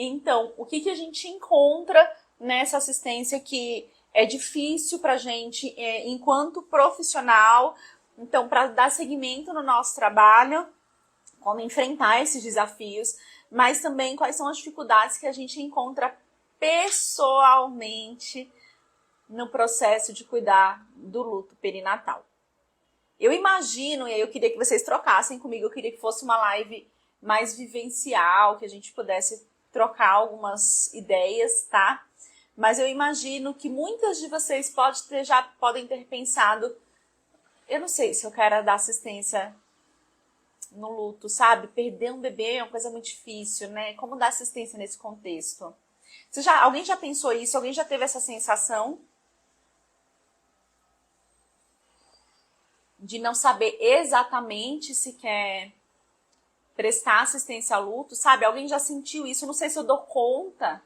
Então, o que a gente encontra nessa assistência que é difícil pra gente enquanto profissional, então para dar seguimento no nosso trabalho, como enfrentar esses desafios, mas também quais são as dificuldades que a gente encontra pessoalmente no processo de cuidar do luto perinatal. Eu imagino, e aí eu queria que vocês trocassem comigo, eu queria que fosse uma live mais vivencial, que a gente pudesse trocar algumas ideias, tá? Mas eu imagino que muitas de vocês já podem ter pensado, eu não sei se eu quero dar assistência no luto, sabe? Perder um bebê é uma coisa muito difícil, né? Como dar assistência nesse contexto? Alguém já pensou isso? Alguém já teve essa sensação de não saber exatamente se quer prestar assistência ao luto, sabe? Alguém já sentiu isso? Eu não sei se eu dou conta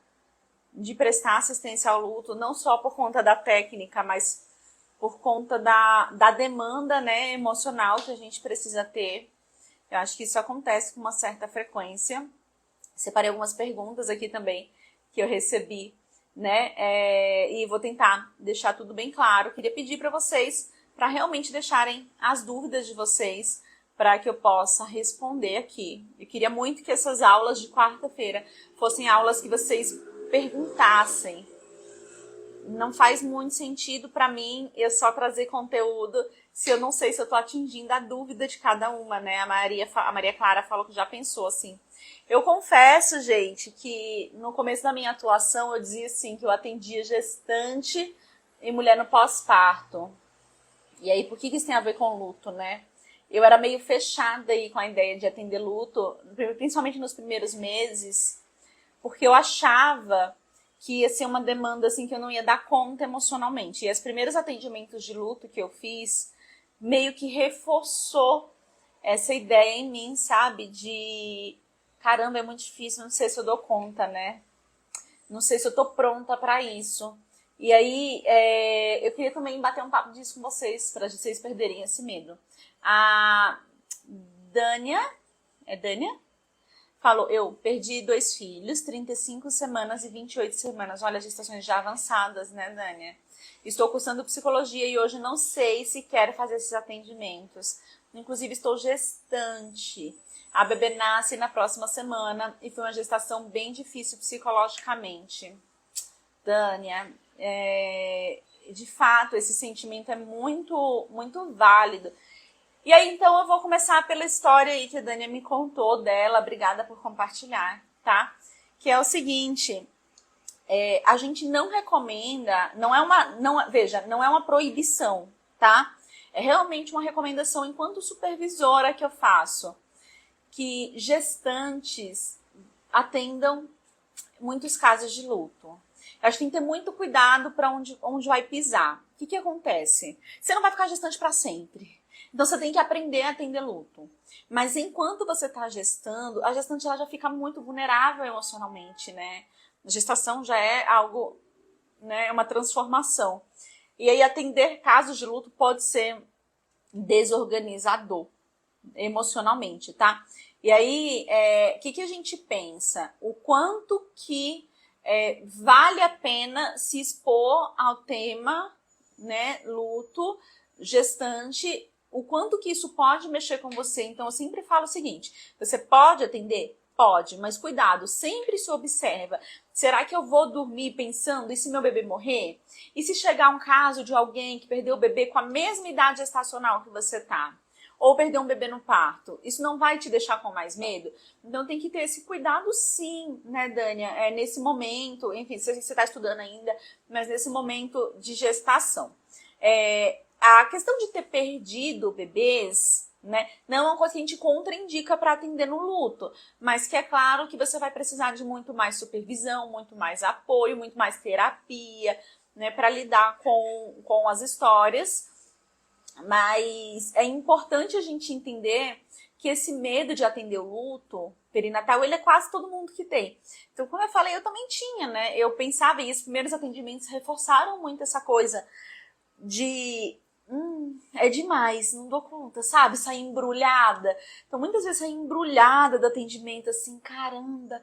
de prestar assistência ao luto, não só por conta da técnica, mas por conta da demanda, né, emocional que a gente precisa ter. Eu acho que isso acontece com uma certa frequência. Separei algumas perguntas aqui também que eu recebi, né, e vou tentar deixar tudo bem claro. Queria pedir para vocês, para realmente deixarem as dúvidas de vocês, para que eu possa responder aqui. Eu queria muito que essas aulas de quarta-feira fossem aulas que vocês perguntassem. Não faz muito sentido para mim eu só trazer conteúdo se eu não sei se eu tô atingindo a dúvida de cada uma, né? A Maria Clara falou que já pensou assim. Eu confesso, gente, que no começo da minha atuação eu dizia assim que eu atendia gestante e mulher no pós-parto. E aí, por que isso tem a ver com luto, né? Eu era meio fechada aí com a ideia de atender luto, principalmente nos primeiros meses, porque eu achava que ia ser uma demanda assim que eu não ia dar conta emocionalmente. E os primeiros atendimentos de luto que eu fiz meio que reforçou essa ideia em mim, sabe? De caramba, é muito difícil, não sei se eu dou conta, né? Não sei se eu tô pronta para isso. E aí, eu queria também bater um papo disso com vocês, para vocês perderem esse medo. A Dânia, falou, eu perdi 2 filhos, 35 semanas e 28 semanas. Olha, gestações já avançadas, né, Dânia? Estou cursando psicologia e hoje não sei se quero fazer esses atendimentos. Inclusive, estou gestante. A bebê nasce na próxima semana e foi uma gestação bem difícil psicologicamente. Dânia, de fato, esse sentimento é muito, muito válido. E aí, então, eu vou começar pela história aí que a Dânia me contou dela. Obrigada por compartilhar, tá? Que é o seguinte, a gente não recomenda, não é uma proibição, tá? É realmente uma recomendação enquanto supervisora que eu faço, que gestantes atendam muitos casos de luto. A gente tem que ter muito cuidado para onde vai pisar. O que acontece? Você não vai ficar gestante para sempre. Então, você tem que aprender a atender luto. Mas enquanto você está gestando, a gestante ela já fica muito vulnerável emocionalmente, né? A gestação já é algo, né, uma transformação. E aí, atender casos de luto pode ser desorganizador emocionalmente, tá? E aí, o que a gente pensa? O quanto que vale a pena se expor ao tema, né, luto, gestante, o quanto que isso pode mexer com você. Então, eu sempre falo o seguinte, você pode atender? Pode, mas cuidado, sempre se observa. Será que eu vou dormir pensando, e se meu bebê morrer? E se chegar um caso de alguém que perdeu o bebê com a mesma idade gestacional que você tá? Ou perdeu um bebê no parto? Isso não vai te deixar com mais medo? Então tem que ter esse cuidado sim, né, Dânia? Nesse momento, enfim, se você está estudando ainda, mas nesse momento de gestação. A questão de ter perdido bebês, né, não é uma coisa que a gente contraindica para atender no luto, mas que é claro que você vai precisar de muito mais supervisão, muito mais apoio, muito mais terapia, né, para lidar com as histórias. Mas é importante a gente entender que esse medo de atender o luto perinatal, ele é quase todo mundo que tem. Então, como eu falei, eu também tinha, né? Eu pensava, e os primeiros atendimentos reforçaram muito essa coisa de... é demais, não dou conta, sabe? Sair embrulhada. Então, muitas vezes sair embrulhada do atendimento, assim, caramba...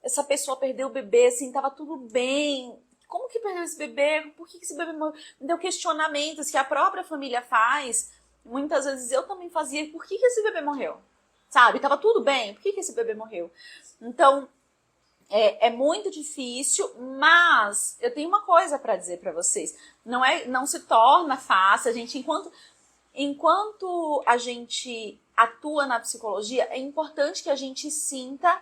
essa pessoa perdeu o bebê, assim, tava tudo bem. Como que perdeu esse bebê? Por que esse bebê morreu? Me deu questionamentos que a própria família faz. Muitas vezes eu também fazia. Por que esse bebê morreu? Sabe? Tava tudo bem. Por que esse bebê morreu? Então, é muito difícil, mas eu tenho uma coisa para dizer para vocês. Não se torna fácil. A gente, enquanto a gente atua na psicologia, é importante que a gente sinta.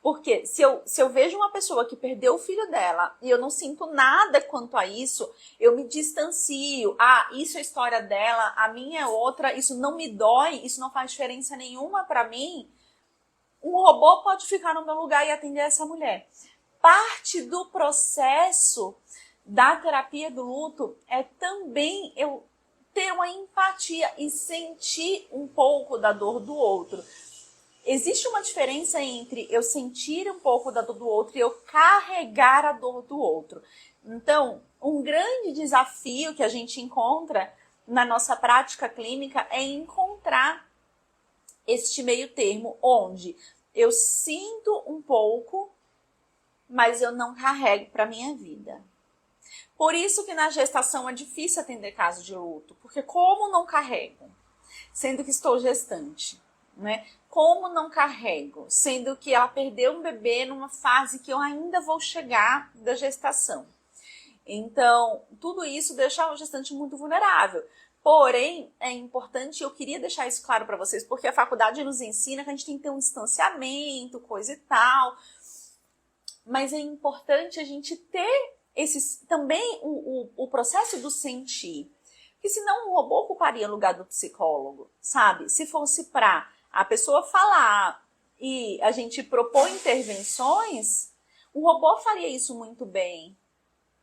Porque se eu vejo uma pessoa que perdeu o filho dela e eu não sinto nada quanto a isso, eu me distancio. Ah, isso é a história dela, a minha é outra, isso não me dói, isso não faz diferença nenhuma para mim. Um robô pode ficar no meu lugar e atender essa mulher. Parte do processo da terapia do luto é também eu ter uma empatia e sentir um pouco da dor do outro. Existe uma diferença entre eu sentir um pouco da dor do outro e eu carregar a dor do outro. Então, um grande desafio que a gente encontra na nossa prática clínica é encontrar este meio termo, onde eu sinto um pouco, mas eu não carrego para a minha vida. Por isso que na gestação é difícil atender caso de luto, porque como não carrego, sendo que estou gestante, né? Como não carrego, sendo que ela perdeu um bebê numa fase que eu ainda vou chegar da gestação. Então, tudo isso deixa o gestante muito vulnerável. Porém, é importante, eu queria deixar isso claro para vocês, porque a faculdade nos ensina que a gente tem que ter um distanciamento, coisa e tal. Mas é importante a gente ter também o processo do sentir. Porque senão o robô ocuparia o lugar do psicólogo, sabe? Se fosse para a pessoa falar e a gente propor intervenções, o robô faria isso muito bem.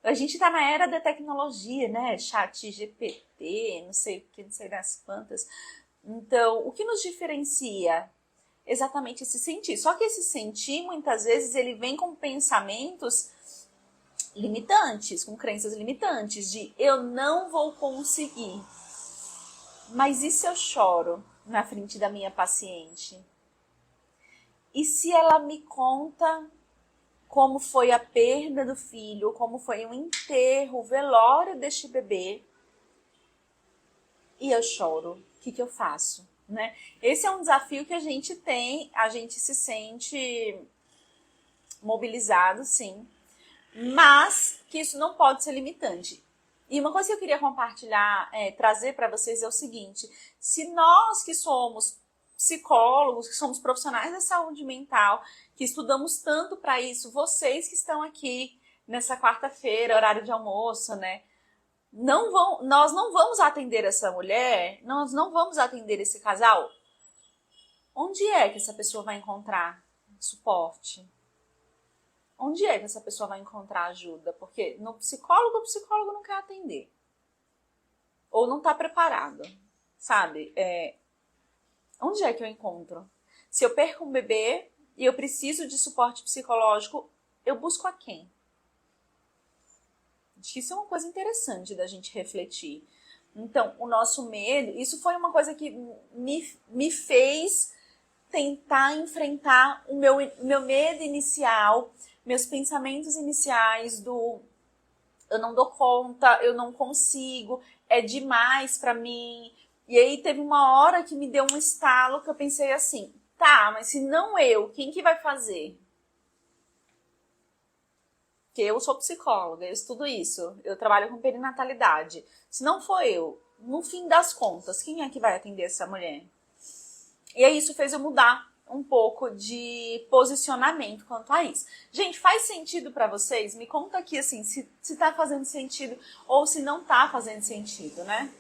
A gente está na era da tecnologia, né? Chat GPT, não sei o que, não sei das quantas. Então, o que nos diferencia? Exatamente esse sentir. Só que esse sentir, muitas vezes, ele vem com pensamentos limitantes, com crenças limitantes, de eu não vou conseguir. Mas e se eu choro na frente da minha paciente? E se ela me conta como foi a perda do filho, como foi o enterro, o velório deste bebê, e eu choro, o que eu faço? Né? Esse é um desafio que a gente tem, a gente se sente mobilizado, sim, mas que isso não pode ser limitante. E uma coisa que eu queria compartilhar, trazer para vocês é o seguinte: se nós que somos psicólogos, que somos profissionais da saúde mental, que estudamos tanto para isso, vocês que estão aqui nessa quarta-feira, horário de almoço, né? Nós não vamos atender essa mulher, nós não vamos atender esse casal. Onde é que essa pessoa vai encontrar suporte? Onde é que essa pessoa vai encontrar ajuda? Porque no psicólogo, o psicólogo não quer atender. Ou não está preparado, sabe? Onde é que eu encontro? Se eu perco um bebê e eu preciso de suporte psicológico, eu busco a quem? Acho que isso é uma coisa interessante da gente refletir. Então, o nosso medo, isso foi uma coisa que me fez tentar enfrentar o meu medo inicial, meus pensamentos iniciais do eu não dou conta, eu não consigo, é demais pra mim. E aí teve uma hora que me deu um estalo que eu pensei assim, tá, mas se não eu, quem que vai fazer? Porque eu sou psicóloga, eu estudo isso, eu trabalho com perinatalidade. Se não for eu, no fim das contas, quem é que vai atender essa mulher? E aí isso fez eu mudar um pouco de posicionamento quanto a isso. Gente, faz sentido pra vocês? Me conta aqui assim, se tá fazendo sentido ou se não tá fazendo sentido, né?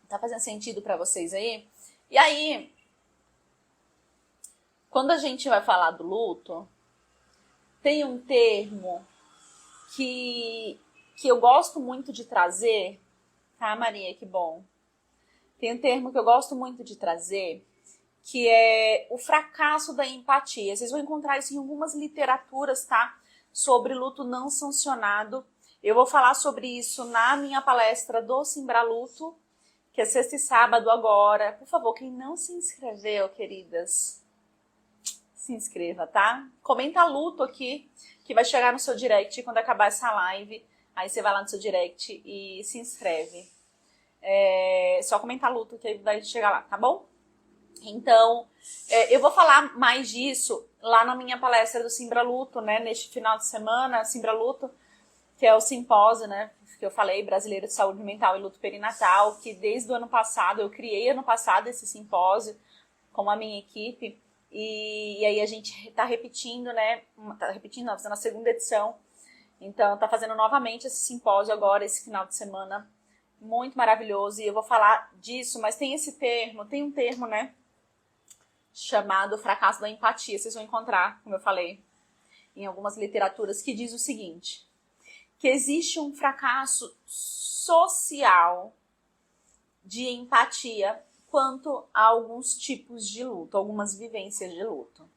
Tá fazendo sentido pra vocês aí? E aí, quando a gente vai falar do luto, tem um termo que eu gosto muito de trazer, tá, Maria? Que bom. Tem um termo que eu gosto muito de trazer, que é o fracasso da empatia. Vocês vão encontrar isso em algumas literaturas, tá? Sobre luto não sancionado. Eu vou falar sobre isso na minha palestra do Simbraluto, que é sexta e sábado agora. Por favor, quem não se inscreveu, queridas, se inscreva, tá? Comenta luto aqui, que vai chegar no seu direct quando acabar essa live. Aí você vai lá no seu direct e se inscreve. Só comentar luto que aí vai chegar lá, tá bom? Então, eu vou falar mais disso lá na minha palestra do Simbra Luto, né? Neste final de semana, Simbra Luto, que é o simpósio, né? Que eu falei, Brasileiro de Saúde Mental e Luto Perinatal, que desde o ano passado, eu criei ano passado esse simpósio com a minha equipe, e aí a gente tá repetindo, né? Não, fazendo a segunda edição. Então, tá fazendo novamente esse simpósio agora, esse final de semana, muito maravilhoso, e eu vou falar disso, mas tem um termo, né? Chamado fracasso da empatia. Vocês vão encontrar, como eu falei, em algumas literaturas, que diz o seguinte: que existe um fracasso social de empatia quanto a alguns tipos de luto, algumas vivências de luto.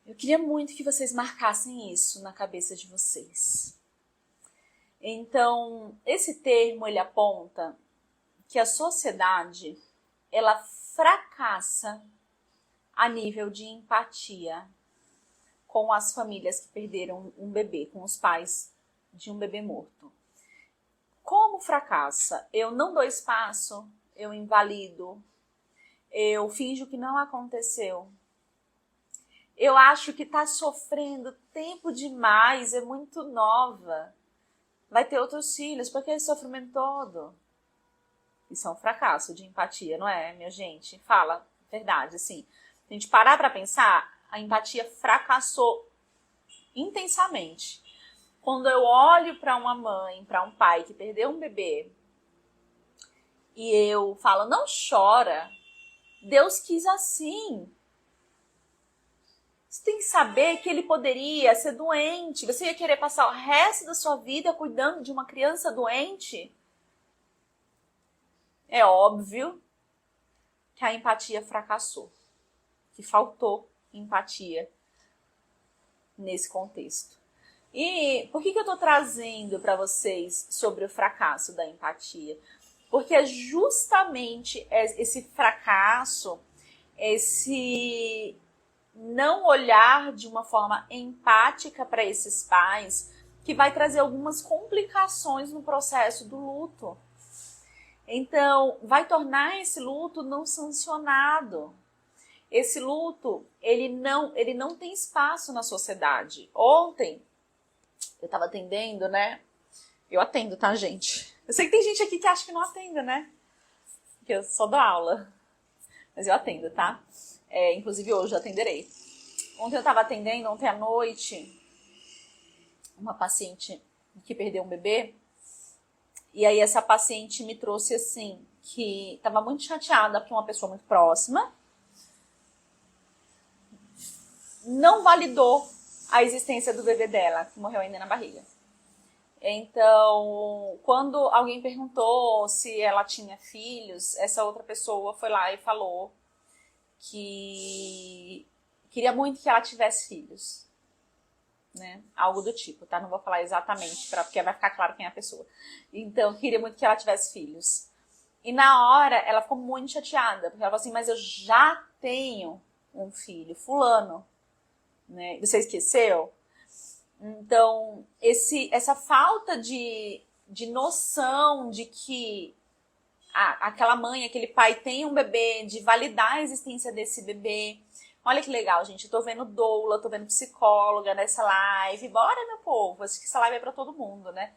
Eu queria muito que vocês marcassem isso na cabeça de vocês. Então, esse termo, ele aponta que a sociedade, ela fracassa a nível de empatia com as famílias que perderam um bebê, com os pais de um bebê morto. Como fracassa? Eu não dou espaço, eu invalido, eu finjo que não aconteceu. Eu acho que está sofrendo tempo demais, é muito nova. Vai ter outros filhos, por que esse sofrimento todo? Isso é um fracasso de empatia, não é, minha gente? Fala, verdade, assim. Se a gente parar para pensar, a empatia fracassou intensamente. Quando eu olho para uma mãe, para um pai que perdeu um bebê, e eu falo, não chora, Deus quis assim. Você tem que saber que ele poderia ser doente. Você ia querer passar o resto da sua vida cuidando de uma criança doente? É óbvio que a empatia fracassou, que faltou empatia nesse contexto. E por que eu estou trazendo para vocês sobre o fracasso da empatia? Porque é justamente esse fracasso, esse não olhar de uma forma empática para esses pais, que vai trazer algumas complicações no processo do luto. Então, vai tornar esse luto não sancionado. Esse luto, ele não tem espaço na sociedade. Ontem, eu estava atendendo, né? Eu atendo, tá, gente? Eu sei que tem gente aqui que acha que não atendo, né? Porque eu só dou aula. Mas eu atendo, tá? Inclusive hoje eu atenderei. Ontem eu estava atendendo, ontem à noite, uma paciente que perdeu um bebê. E aí essa paciente me trouxe assim, que estava muito chateada porque uma pessoa muito próxima não validou a existência do bebê dela, que morreu ainda na barriga. Então, quando alguém perguntou se ela tinha filhos, essa outra pessoa foi lá e falou que queria muito que ela tivesse filhos. Né? Algo do tipo, tá? Não vou falar exatamente, porque vai ficar claro quem é a pessoa. Então, queria muito que ela tivesse filhos. E na hora, ela ficou muito chateada, porque ela falou assim, mas eu já tenho um filho, fulano. Né? Você esqueceu? Então, essa falta de noção de que aquela mãe, aquele pai tem um bebê, de validar a existência desse bebê. Olha que legal, gente. Eu tô vendo doula, tô vendo psicóloga nessa live. Bora, meu povo. Acho que essa live é pra todo mundo, né?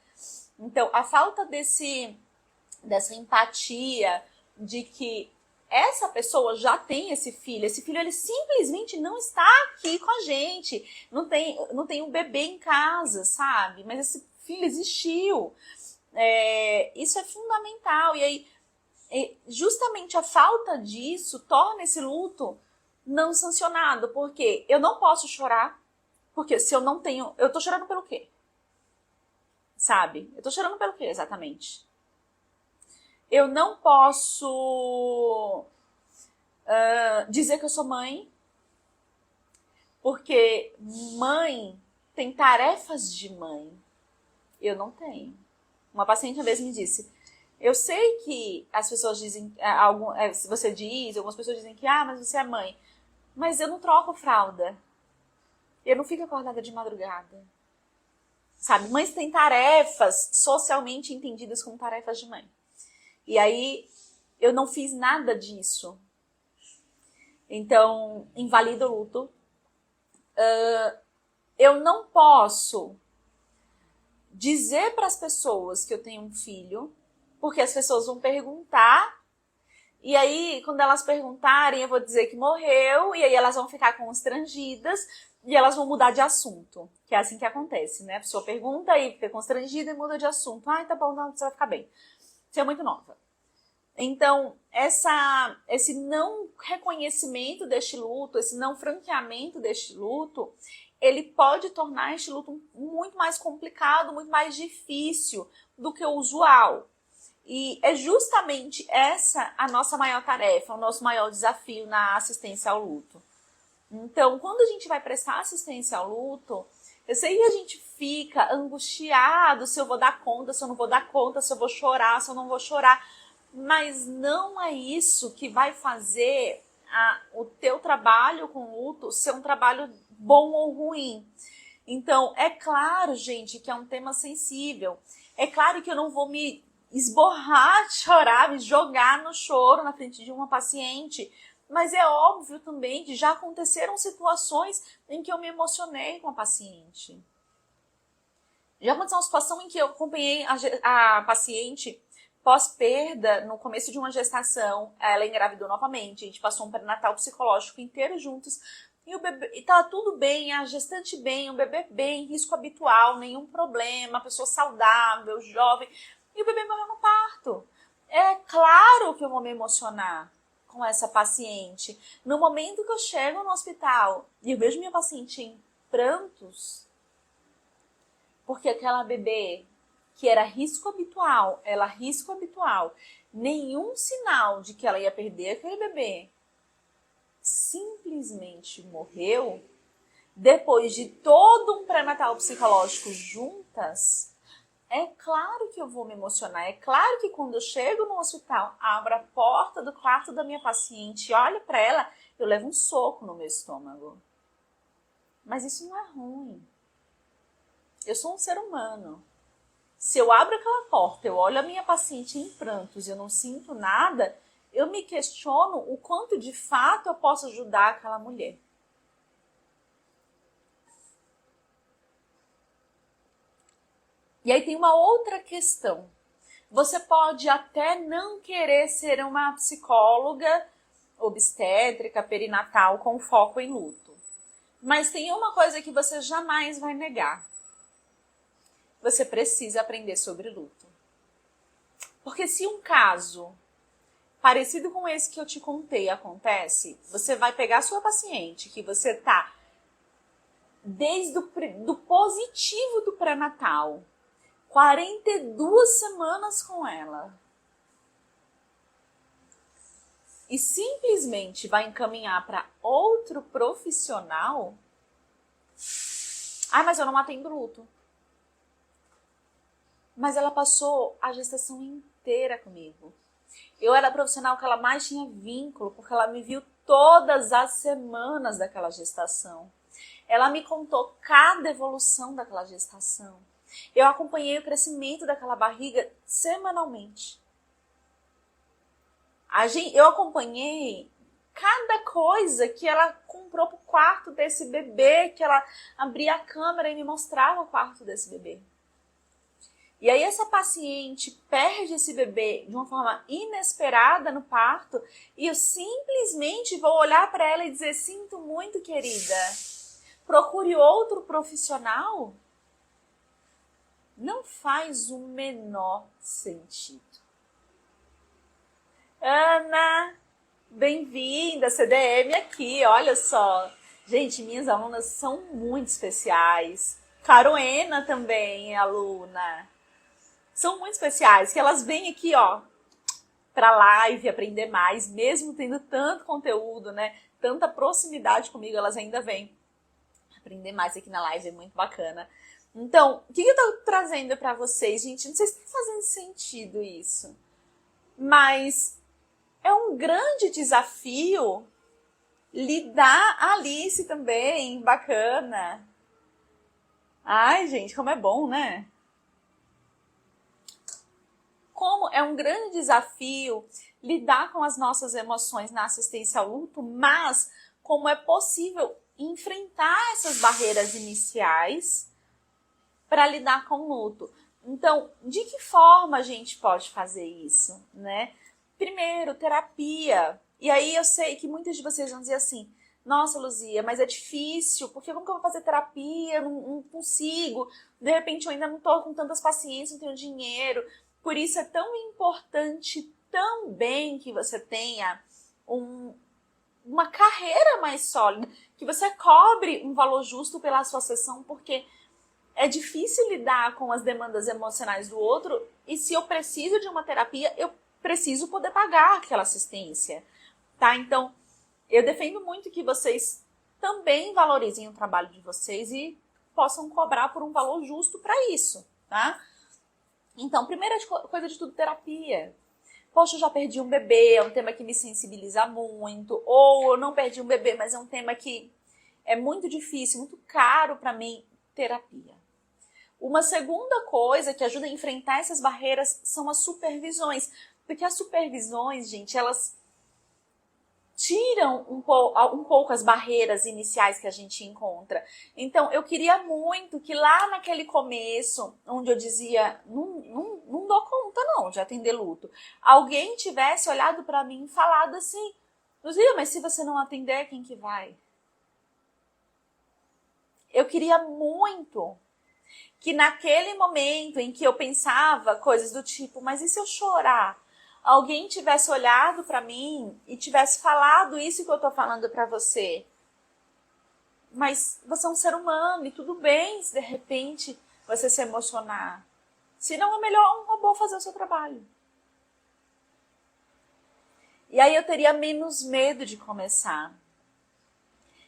Então, a falta dessa empatia de que essa pessoa já tem esse filho ele simplesmente não está aqui com a gente. Não tem um bebê em casa, sabe? Mas esse filho existiu. Isso é fundamental. E aí, justamente a falta disso torna esse luto não sancionado, porque eu não posso chorar, porque se eu não tenho... Eu tô chorando pelo quê? Sabe? Eu tô chorando pelo quê, exatamente? Eu não posso dizer que eu sou mãe, porque mãe tem tarefas de mãe. Eu não tenho. Uma paciente uma vez me disse, eu sei que as pessoas dizem, algumas pessoas dizem que, mas você é mãe. mas eu não troco fralda. Eu não fico acordada de madrugada. Sabe, mães têm tarefas socialmente entendidas como tarefas de mãe. E aí, eu não fiz nada disso. Então, invalida o luto. Eu não posso dizer para as pessoas que eu tenho um filho, porque as pessoas vão perguntar, e aí, quando elas perguntarem, eu vou dizer que morreu, e aí elas vão ficar constrangidas, e elas vão mudar de assunto, que é assim que acontece, né? A pessoa pergunta e fica constrangida e muda de assunto. Ai, tá bom, não, você vai ficar bem. Você é muito nova. Então, esse não reconhecimento deste luto, esse não franqueamento deste luto, ele pode tornar este luto muito mais complicado, muito mais difícil do que o usual. E é justamente essa a nossa maior tarefa, o nosso maior desafio na assistência ao luto. Então, quando a gente vai prestar assistência ao luto, eu sei que a gente fica angustiado se eu vou dar conta, se eu não vou dar conta, se eu vou chorar, se eu não vou chorar. Mas não é isso que vai fazer o teu trabalho com o luto ser um trabalho bom ou ruim. Então, é claro, gente, que é um tema sensível. É claro que eu não vou me esborrar de chorar, me jogar no choro na frente de uma paciente. Mas é óbvio também que já aconteceram situações em que eu me emocionei com a paciente. Já aconteceu uma situação em que eu acompanhei a paciente pós-perda, no começo de uma gestação, ela engravidou novamente, a gente passou um pré-natal psicológico inteiro juntos, e o bebê estava tudo bem, a gestante bem, o bebê bem, risco habitual, nenhum problema, pessoa saudável, jovem, e o bebê morreu no parto. É claro que eu vou me emocionar com essa paciente. No momento que eu chego no hospital e eu vejo minha paciente em prantos, porque aquela bebê que era risco habitual, nenhum sinal de que ela ia perder aquele bebê, simplesmente morreu, depois de todo um pré-natal psicológico juntas, é claro que eu vou me emocionar, é claro que quando eu chego no hospital, abro a porta do quarto da minha paciente e olho para ela, eu levo um soco no meu estômago. Mas isso não é ruim. Eu sou um ser humano. Se eu abro aquela porta, eu olho a minha paciente em prantos e eu não sinto nada, eu me questiono o quanto de fato eu posso ajudar aquela mulher. E aí tem uma outra questão. Você pode até não querer ser uma psicóloga obstétrica, perinatal, com foco em luto. Mas tem uma coisa que você jamais vai negar. Você precisa aprender sobre luto. Porque se um caso parecido com esse que eu te contei acontece, você vai pegar a sua paciente, que você tá desde do positivo do pré-natal, 42 semanas com ela, e simplesmente vai encaminhar para outro profissional. Ah, mas eu não atendo luto. Mas ela passou a gestação inteira comigo. Eu era a profissional que ela mais tinha vínculo, porque ela me viu todas as semanas daquela gestação. Ela me contou cada evolução daquela gestação. Eu acompanhei o crescimento daquela barriga semanalmente. Eu acompanhei cada coisa que ela comprou pro quarto desse bebê, que ela abria a câmera e me mostrava o quarto desse bebê. E aí essa paciente perde esse bebê de uma forma inesperada no parto e eu simplesmente vou olhar para ela e dizer: sinto muito, querida, procure outro profissional? Não faz o menor sentido. Ana, bem-vinda, CDM aqui, olha só. Gente, minhas alunas são muito especiais. Caroena também é aluna. São muito especiais, que elas vêm aqui, ó, pra live aprender mais, mesmo tendo tanto conteúdo, né? Tanta proximidade comigo, elas ainda vêm aprender mais aqui na live, é muito bacana. Então, o que eu tô trazendo pra vocês, gente? Não sei se tá fazendo sentido isso, mas é um grande desafio lidar, a Alice também, bacana. Ai, gente, como é bom, né? Como é um grande desafio lidar com as nossas emoções na assistência ao luto, mas como é possível enfrentar essas barreiras iniciais para lidar com o luto. Então, de que forma a gente pode fazer isso, né? Primeiro, terapia. E aí eu sei que muitas de vocês vão dizer assim, nossa, Luzia, mas é difícil, porque como que eu vou fazer terapia? Eu não consigo. De repente eu ainda não estou com tantas paciências, não tenho dinheiro. Por isso é tão importante também que você tenha uma carreira mais sólida, que você cobre um valor justo pela sua sessão, porque é difícil lidar com as demandas emocionais do outro e se eu preciso de uma terapia, eu preciso poder pagar aquela assistência, tá? Então, eu defendo muito que vocês também valorizem o trabalho de vocês e possam cobrar por um valor justo para isso, tá? Então, primeira coisa de tudo, terapia. Poxa, eu já perdi um bebê, é um tema que me sensibiliza muito. Ou eu não perdi um bebê, mas é um tema que é muito difícil, muito caro para mim, terapia. Uma segunda coisa que ajuda a enfrentar essas barreiras são as supervisões. Porque as supervisões, gente, elas tiram um pouco as barreiras iniciais que a gente encontra. Então, eu queria muito que lá naquele começo, onde eu dizia, não dou conta não de atender luto, alguém tivesse olhado para mim e falado assim, Luzia, mas se você não atender, quem que vai? Eu queria muito que naquele momento em que eu pensava coisas do tipo, mas e se eu chorar? Alguém tivesse olhado para mim e tivesse falado isso que eu tô falando para você. Mas você é um ser humano e tudo bem se de repente você se emocionar. Se não, é melhor um robô fazer o seu trabalho. E aí eu teria menos medo de começar.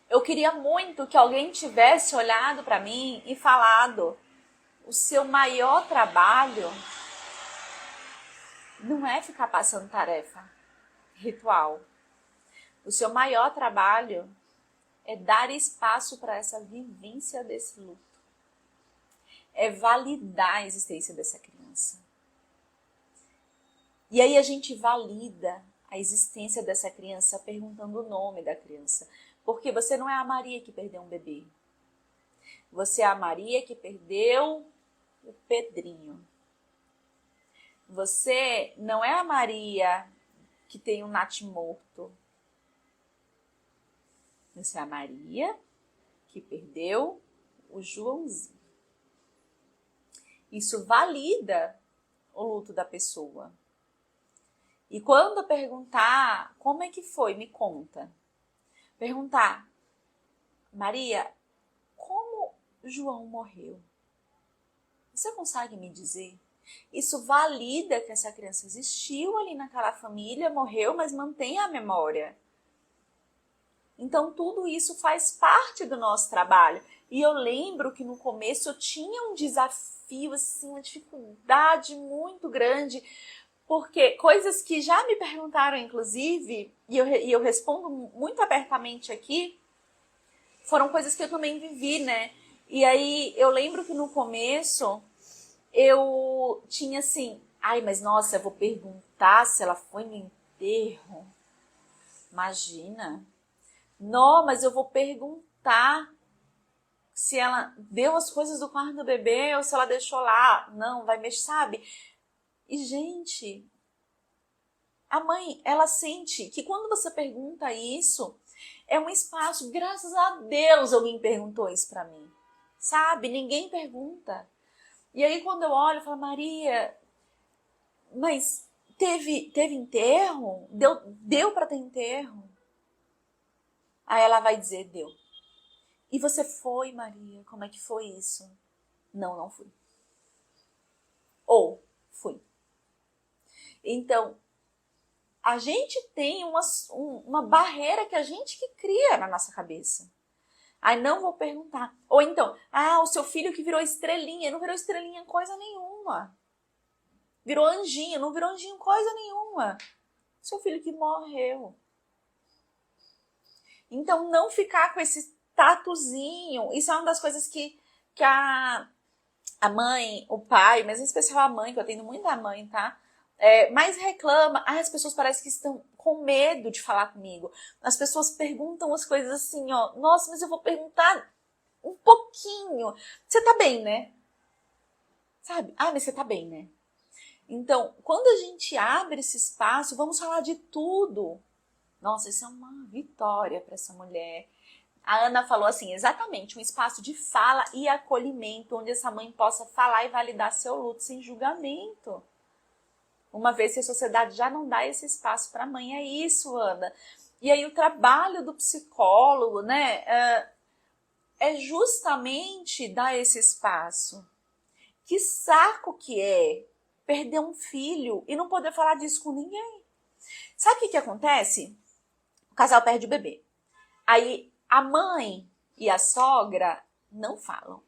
Eu queria muito que alguém tivesse olhado para mim e falado, o seu maior trabalho não é ficar passando tarefa, ritual. O seu maior trabalho é dar espaço para essa vivência desse luto. É validar a existência dessa criança. E aí a gente valida a existência dessa criança perguntando o nome da criança. Porque você não é a Maria que perdeu um bebê. Você é a Maria que perdeu o Pedrinho. Você não é a Maria que tem um natimorto. Você é a Maria que perdeu o Joãozinho. Isso valida o luto da pessoa. E quando eu perguntar, como é que foi? Me conta. Perguntar, Maria, como João morreu? Você consegue me dizer? Isso valida que essa criança existiu ali naquela família, morreu, mas mantém a memória. Então, tudo isso faz parte do nosso trabalho. E eu lembro que no começo eu tinha um desafio, assim, uma dificuldade muito grande, porque coisas que já me perguntaram, inclusive, e eu respondo muito abertamente aqui, foram coisas que eu também vivi, né? E aí eu lembro que no começo eu tinha assim, ai, mas nossa, eu vou perguntar se ela foi no enterro. Imagina. Não, mas eu vou perguntar se ela deu as coisas do quarto do bebê ou se ela deixou lá. Não, vai mexer, sabe? E, gente, a mãe, ela sente que quando você pergunta isso, é um espaço, graças a Deus alguém perguntou isso pra mim. Sabe? Ninguém pergunta. E aí quando eu olho, eu falo, Maria, mas teve enterro? Deu para ter enterro? Aí ela vai dizer, deu. E você foi, Maria? Como é que foi isso? Não fui. Ou fui. Então, a gente tem uma barreira que a gente que cria na nossa cabeça. Aí não vou perguntar. Ou então, o seu filho que virou estrelinha. Não virou estrelinha coisa nenhuma. Virou anjinho. Não virou anjinho coisa nenhuma. Seu filho que morreu. Então, não ficar com esse tatuzinho, isso é uma das coisas que a mãe, o pai, mas em especial a mãe, que eu atendo muito a mãe, tá? Mais reclama, as pessoas parecem que estão com medo de falar comigo. As pessoas perguntam as coisas assim, ó, nossa, mas eu vou perguntar um pouquinho. Você tá bem, né? Sabe? Ah, mas você tá bem, né? Então, quando a gente abre esse espaço, vamos falar de tudo. Nossa, isso é uma vitória para essa mulher. A Ana falou assim, exatamente, um espaço de fala e acolhimento, onde essa mãe possa falar e validar seu luto sem julgamento. Uma vez que a sociedade já não dá esse espaço para a mãe, é isso, Ana. E aí o trabalho do psicólogo, né, é justamente dar esse espaço. Que saco que é perder um filho e não poder falar disso com ninguém. Sabe o que acontece? O casal perde o bebê. Aí a mãe e a sogra não falam.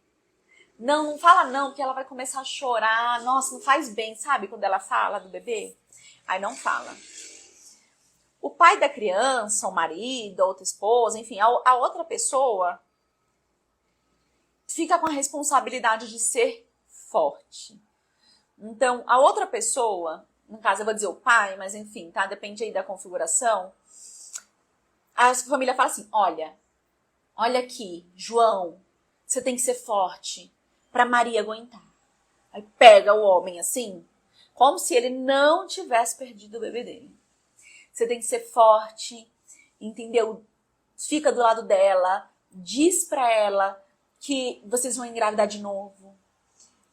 Não fala não, que ela vai começar a chorar. Nossa, não faz bem, sabe? Quando ela fala do bebê. Aí não fala. O pai da criança, o marido, a outra esposa, enfim, a outra pessoa fica com a responsabilidade de ser forte. Então, a outra pessoa, no caso eu vou dizer o pai, mas enfim, tá? Depende aí da configuração. A família fala assim, olha aqui, João, você tem que ser forte para Maria aguentar. Aí pega o homem assim, como se ele não tivesse perdido o bebê dele. Você tem que ser forte, entendeu? Fica do lado dela, diz pra ela que vocês vão engravidar de novo.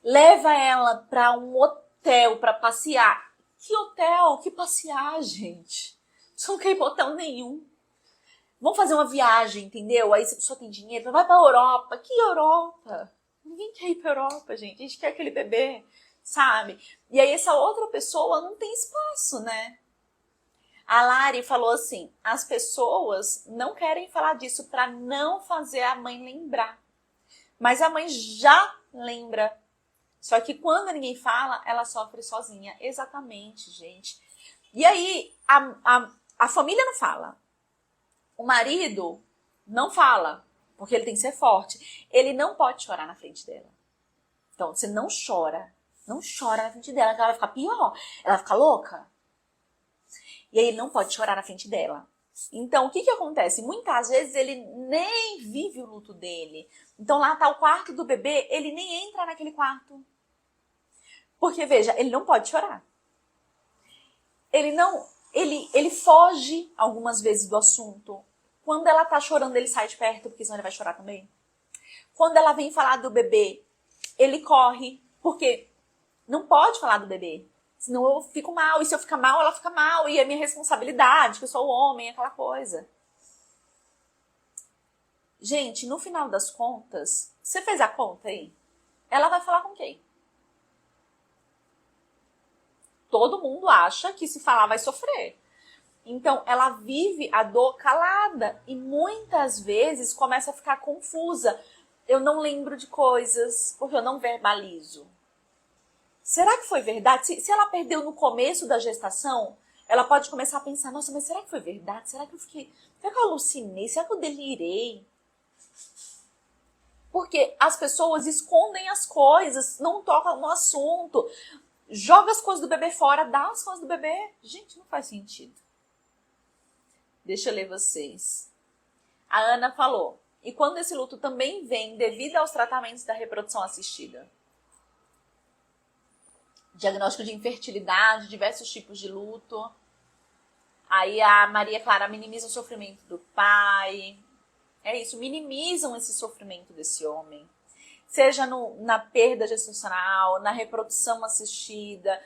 Leva ela pra um hotel pra passear. Que hotel? Que passear, gente? Você não quer ir pra hotel nenhum. Vamos fazer uma viagem, entendeu? Aí se a pessoa tem dinheiro, vai pra Europa. Que Europa? Ninguém quer ir pra Europa, gente. A gente quer aquele bebê, sabe? E aí essa outra pessoa não tem espaço, né? A Lari falou assim, as pessoas não querem falar disso pra não fazer a mãe lembrar. Mas a mãe já lembra. Só que quando ninguém fala, ela sofre sozinha. Exatamente, gente. E aí, a família não fala. O marido não fala, porque ele tem que ser forte. Ele não pode chorar na frente dela. Então, você não chora. Não chora na frente dela, que ela vai ficar pior. Ela vai ficar louca. E aí, ele não pode chorar na frente dela. Então, o que acontece? Muitas vezes, ele nem vive o luto dele. Então, lá tá o quarto do bebê, ele nem entra naquele quarto. Porque, veja, ele não pode chorar. Ele foge algumas vezes do assunto. Quando ela tá chorando, ele sai de perto, porque senão ele vai chorar também. Quando ela vem falar do bebê, ele corre, porque não pode falar do bebê. Senão eu fico mal, e se eu ficar mal, ela fica mal, e é minha responsabilidade, que eu sou o homem, aquela coisa. Gente, no final das contas, você fez a conta aí? Ela vai falar com quem? Todo mundo acha que se falar vai sofrer. Então, ela vive a dor calada e muitas vezes começa a ficar confusa. Eu não lembro de coisas porque eu não verbalizo. Será que foi verdade? Se ela perdeu no começo da gestação, ela pode começar a pensar, nossa, mas será que foi verdade? Será que eu alucinei? Será que eu delirei? Porque as pessoas escondem as coisas, não tocam no assunto. Joga as coisas do bebê fora, dá as coisas do bebê. Gente, não faz sentido. Deixa eu ler vocês. A Ana falou, e quando esse luto também vem devido aos tratamentos da reprodução assistida? Diagnóstico de infertilidade, diversos tipos de luto. Aí a Maria Clara minimiza o sofrimento do pai. É isso, minimizam esse sofrimento desse homem. Seja na perda gestacional, na reprodução assistida,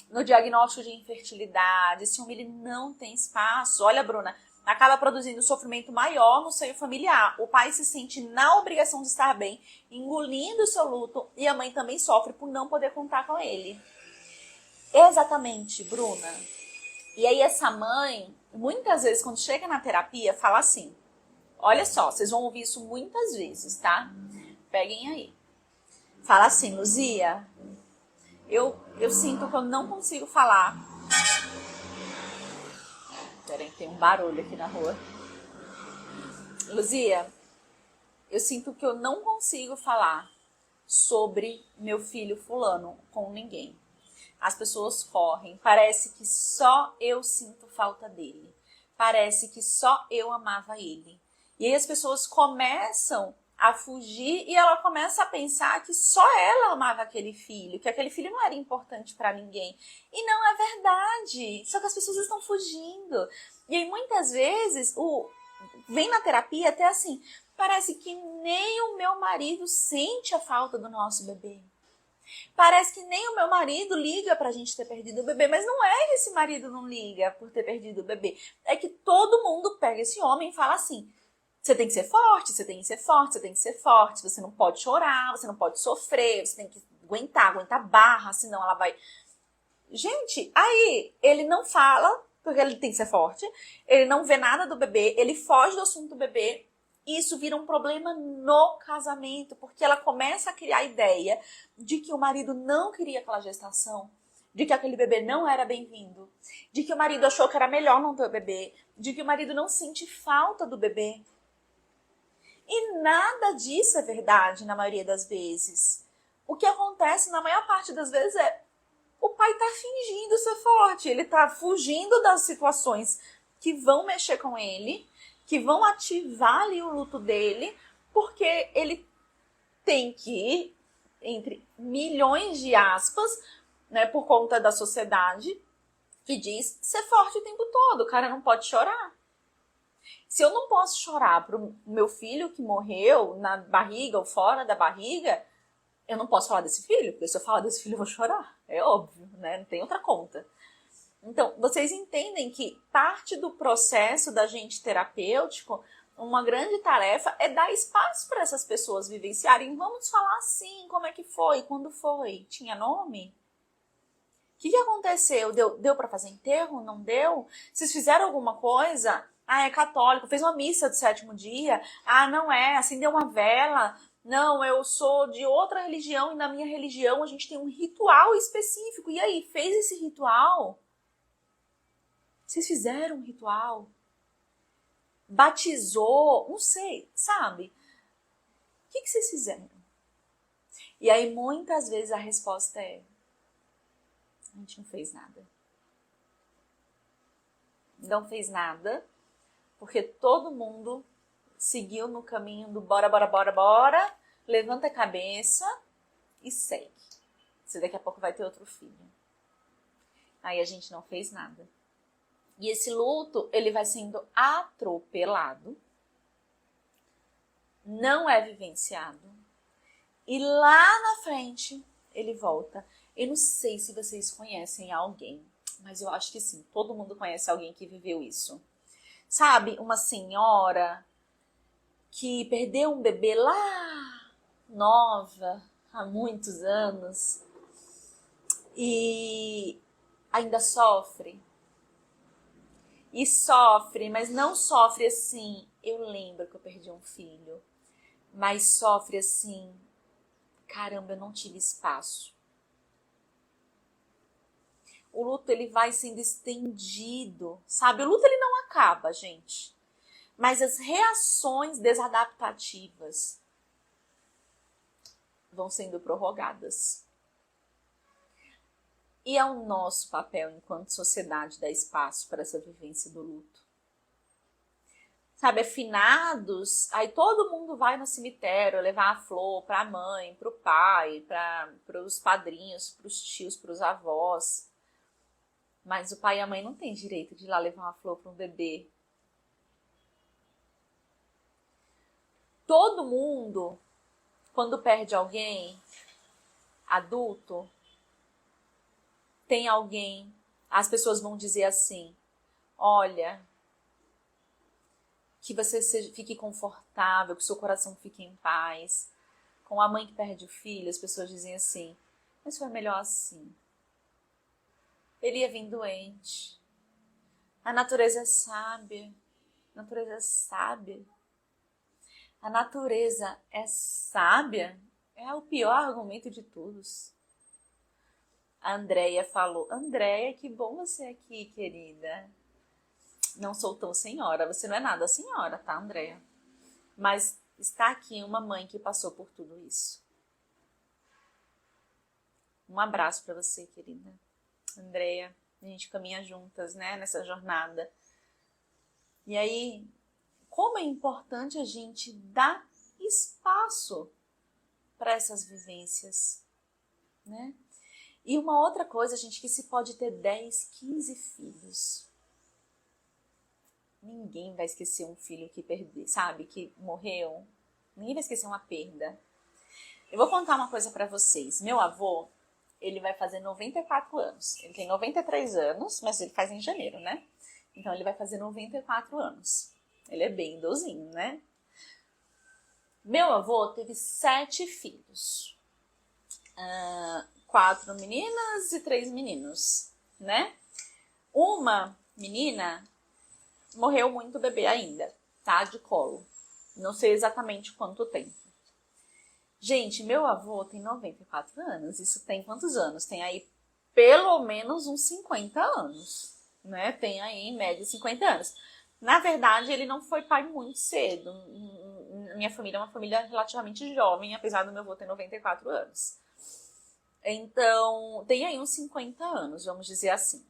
no diagnóstico de infertilidade. Esse homem ele não tem espaço. Olha, Bruna, acaba produzindo sofrimento maior no seio familiar. O pai se sente na obrigação de estar bem, engolindo o seu luto, e a mãe também sofre por não poder contar com ele. Exatamente, Bruna. E aí essa mãe, muitas vezes, quando chega na terapia, fala assim, olha só, vocês vão ouvir isso muitas vezes, tá? Peguem aí. Fala assim, Luzia, eu sinto que eu não consigo falar. Peraí, tem um barulho aqui na rua. Luzia, eu sinto que eu não consigo falar sobre meu filho fulano com ninguém. As pessoas correm, parece que só eu sinto falta dele. Parece que só eu amava ele. E aí as pessoas começam a fugir e ela começa a pensar que só ela amava aquele filho, que aquele filho não era importante para ninguém. E não é verdade. Só que as pessoas estão fugindo. E aí muitas vezes vem na terapia até assim, parece que nem o meu marido sente a falta do nosso bebê. Parece que nem o meu marido liga pra gente ter perdido o bebê, mas não é que esse marido não liga por ter perdido o bebê. É que todo mundo pega esse homem e fala assim, você tem que ser forte, você tem que ser forte, você tem que ser forte, você não pode chorar, você não pode sofrer, você tem que aguentar barra, senão ela vai... Gente, aí ele não fala, porque ele tem que ser forte, ele não vê nada do bebê, ele foge do assunto do bebê, e isso vira um problema no casamento, porque ela começa a criar a ideia de que o marido não queria aquela gestação, de que aquele bebê não era bem-vindo, de que o marido achou que era melhor não ter o bebê, de que o marido não sente falta do bebê. E nada disso é verdade na maioria das vezes. O que acontece na maior parte das vezes é o pai tá fingindo ser forte, ele tá fugindo das situações que vão mexer com ele, que vão ativar ali o luto dele, porque ele tem que, entre milhões de aspas, né, por conta da sociedade, que diz ser forte o tempo todo, o cara não pode chorar. Se eu não posso chorar pro meu filho que morreu na barriga ou fora da barriga, eu não posso falar desse filho, porque se eu falar desse filho eu vou chorar, é óbvio, né? Não tem outra conta. Então, vocês entendem que parte do processo da gente terapêutico, uma grande tarefa é dar espaço para essas pessoas vivenciarem. Vamos falar assim, como é que foi, quando foi, tinha nome? O que aconteceu? Deu para fazer enterro? Não deu? Vocês fizeram alguma coisa? Ah, é católico, fez uma missa do 7º dia? Ah, não é, acendeu uma vela? Não, eu sou de outra religião e na minha religião a gente tem um ritual específico. E aí, fez esse ritual? Vocês fizeram um ritual? Batizou? Não sei, sabe? O que vocês fizeram? E aí, muitas vezes a resposta é: a gente não fez nada. Não fez nada, porque todo mundo seguiu no caminho do bora, bora, bora, bora, levanta a cabeça e segue. Você daqui a pouco vai ter outro filho. Aí a gente não fez nada. E esse luto, ele vai sendo atropelado, não é vivenciado, e lá na frente ele volta. Eu não sei se vocês conhecem alguém, mas eu acho que sim, todo mundo conhece alguém que viveu isso. Sabe, uma senhora que perdeu um bebê lá, nova, há muitos anos, e ainda sofre. E sofre, mas não sofre assim, eu lembro que eu perdi um filho, mas sofre assim, caramba, eu não tive espaço. O luto, ele vai sendo estendido, sabe? O luto, ele não acaba, gente. Mas as reações desadaptativas vão sendo prorrogadas. E é o nosso papel enquanto sociedade dar espaço para essa vivência do luto. Sabe, finados, aí todo mundo vai no cemitério levar a flor para a mãe, para o pai, para os padrinhos, para os tios, para os avós. Mas o pai e a mãe não têm direito de ir lá levar uma flor para um bebê. Todo mundo, quando perde alguém adulto, tem alguém, as pessoas vão dizer assim: olha, que você fique confortável, que o seu coração fique em paz. Com a mãe que perde o filho, as pessoas dizem assim: mas foi melhor assim. Ele ia vir doente. A natureza é sábia. A natureza é sábia. A natureza é sábia é o pior argumento de todos. A Andréia falou: Andréia, que bom você aqui, querida. Não sou tão senhora, você não é nada senhora, tá, Andréia? Mas está aqui uma mãe que passou por tudo isso. Um abraço para você, querida. Andréia, a gente caminha juntas, né, nessa jornada. E aí, como é importante a gente dar espaço para essas vivências, né? E uma outra coisa, gente, que se pode ter 10, 15 filhos. Ninguém vai esquecer um filho que perdeu, sabe, que morreu. Ninguém vai esquecer uma perda. Eu vou contar uma coisa para vocês. Meu avô, ele vai fazer 94 anos. Ele tem 93 anos, mas ele faz em janeiro, né? Então ele vai fazer 94 anos. Ele é bem idosinho, né? Meu avô teve 7 filhos. 4 meninas e 3 meninos, né? Uma menina morreu muito bebê ainda, tá? De colo. Não sei exatamente quanto tempo. Gente, meu avô tem 94 anos. Isso tem quantos anos? Tem aí pelo menos uns 50 anos, né? Tem aí em média 50 anos. Na verdade, ele não foi pai muito cedo. Minha família é uma família relativamente jovem, apesar do meu avô ter 94 anos. Então, tem aí uns 50 anos, vamos dizer assim.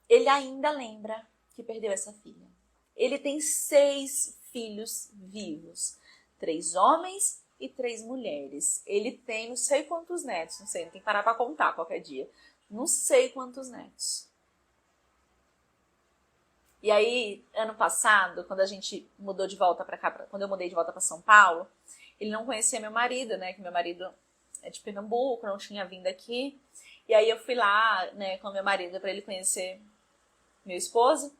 Ele ainda lembra que perdeu essa filha. Ele tem 6 filhos vivos. 3 homens e 3 mulheres. Ele tem não sei quantos netos, não sei, tem que parar para contar qualquer dia. Não sei quantos netos. E aí, ano passado, quando a gente mudou de volta para cá, quando eu mudei de volta para São Paulo, ele não conhecia meu marido, né? Que meu marido é de Pernambuco, não tinha vindo aqui. E aí eu fui lá, né, com meu marido para ele conhecer meu esposo.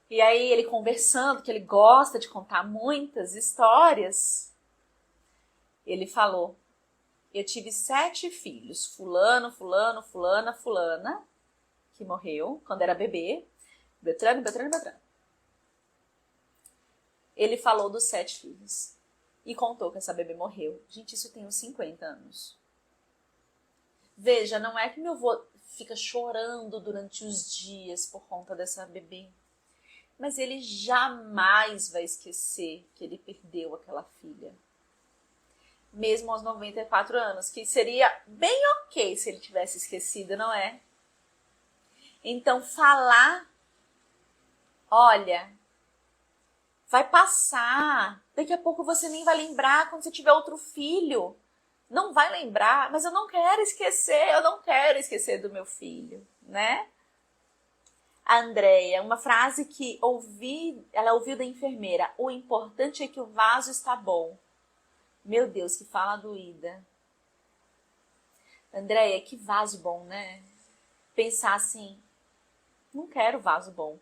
E aí ele conversando, que ele gosta de contar muitas histórias, ele falou: eu tive 7 filhos, fulano, fulano, fulana, fulana, que morreu quando era bebê, Beltrano, Beltrano, Beltrano. Ele falou dos 7 filhos e contou que essa bebê morreu. Gente, isso tem uns 50 anos. Veja, não é que meu avô fica chorando durante os dias por conta dessa bebê, mas ele jamais vai esquecer que ele perdeu aquela filha. Mesmo aos 94 anos, que seria bem ok se ele tivesse esquecido, não é? Então, falar, olha, vai passar, daqui a pouco você nem vai lembrar quando você tiver outro filho. Não vai lembrar, mas eu não quero esquecer do meu filho, né? A Andréia, uma frase que ela ouviu da enfermeira: o importante é que o vaso está bom. Meu Deus, que fala doída. Andréia, que vaso bom, né? Pensar assim, não quero vaso bom.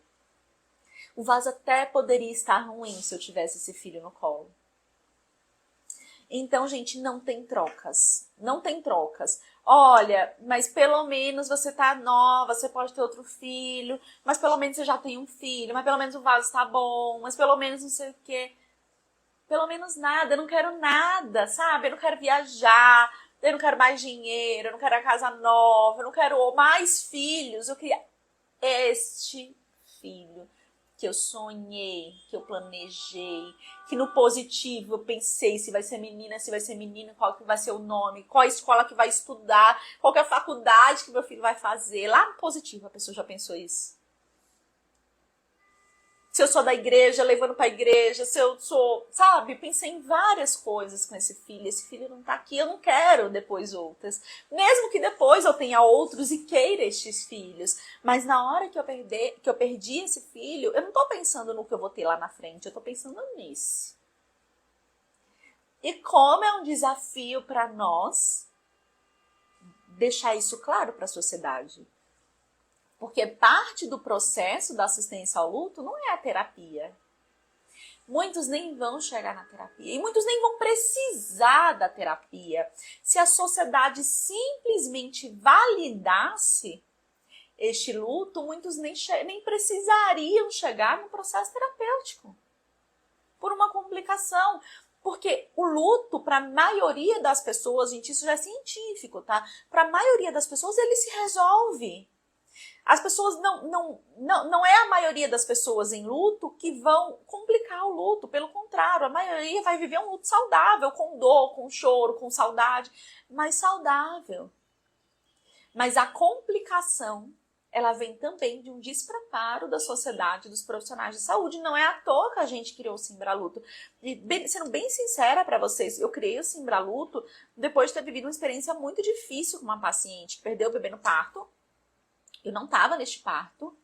O vaso até poderia estar ruim se eu tivesse esse filho no colo. Então, gente, não tem trocas. Não tem trocas. Olha, mas pelo menos você tá nova, você pode ter outro filho, mas pelo menos você já tem um filho, mas pelo menos o vaso tá bom, mas pelo menos não sei o quê. Pelo menos nada, eu não quero nada, sabe? Eu não quero viajar, eu não quero mais dinheiro, eu não quero a casa nova, eu não quero mais filhos. Eu queria este filho que eu sonhei, que eu planejei, que no positivo eu pensei se vai ser menina, se vai ser menino, qual que vai ser o nome, qual a escola que vai estudar, qual que é a faculdade que meu filho vai fazer. Lá no positivo a pessoa já pensou isso. Se eu sou da igreja, levando para a igreja, se eu sou, sabe? Pensei em várias coisas com esse filho não tá aqui, eu não quero depois outras. Mesmo que depois eu tenha outros e queira estes filhos. Mas na hora que eu perdi esse filho, eu não tô pensando no que eu vou ter lá na frente, eu tô pensando nesse. E como é um desafio para nós deixar isso claro para a sociedade. Porque parte do processo da assistência ao luto não é a terapia. Muitos nem vão chegar na terapia e muitos nem vão precisar da terapia. Se a sociedade simplesmente validasse este luto, muitos nem precisariam chegar no processo terapêutico por uma complicação. Porque o luto, para a maioria das pessoas, gente, isso já é científico, tá? Para a maioria das pessoas, ele se resolve. As pessoas não é a maioria das pessoas em luto que vão complicar o luto. Pelo contrário, a maioria vai viver um luto saudável, com dor, com choro, com saudade, mas saudável. Mas a complicação, ela vem também de um despreparo da sociedade, dos profissionais de saúde. Não é à toa que a gente criou o Simbraluto. E sendo bem sincera para vocês, eu criei o Simbraluto depois de ter vivido uma experiência muito difícil com uma paciente que perdeu o bebê no parto. Eu não estava neste parto.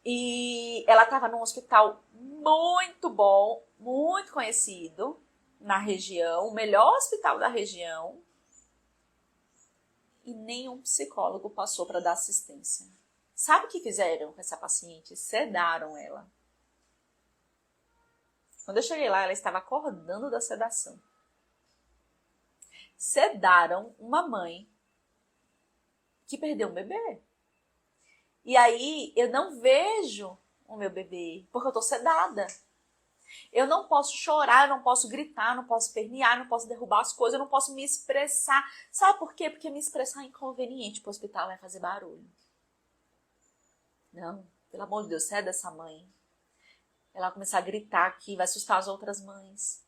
E ela estava num hospital muito bom, muito conhecido na região, o melhor hospital da região. E nenhum psicólogo passou para dar assistência. Sabe o que fizeram com essa paciente? Sedaram ela. Quando eu cheguei lá, ela estava acordando da sedação. Sedaram uma mãe que perdeu um bebê. E aí, eu não vejo o meu bebê, porque eu tô sedada. Eu não posso chorar, eu não posso gritar, não posso espernear, não posso derrubar as coisas, eu não posso me expressar. Sabe por quê? Porque me expressar é inconveniente, pro hospital vai fazer barulho. Não, pelo amor de Deus, ceda essa mãe. Ela vai começar a gritar aqui, vai assustar as outras mães.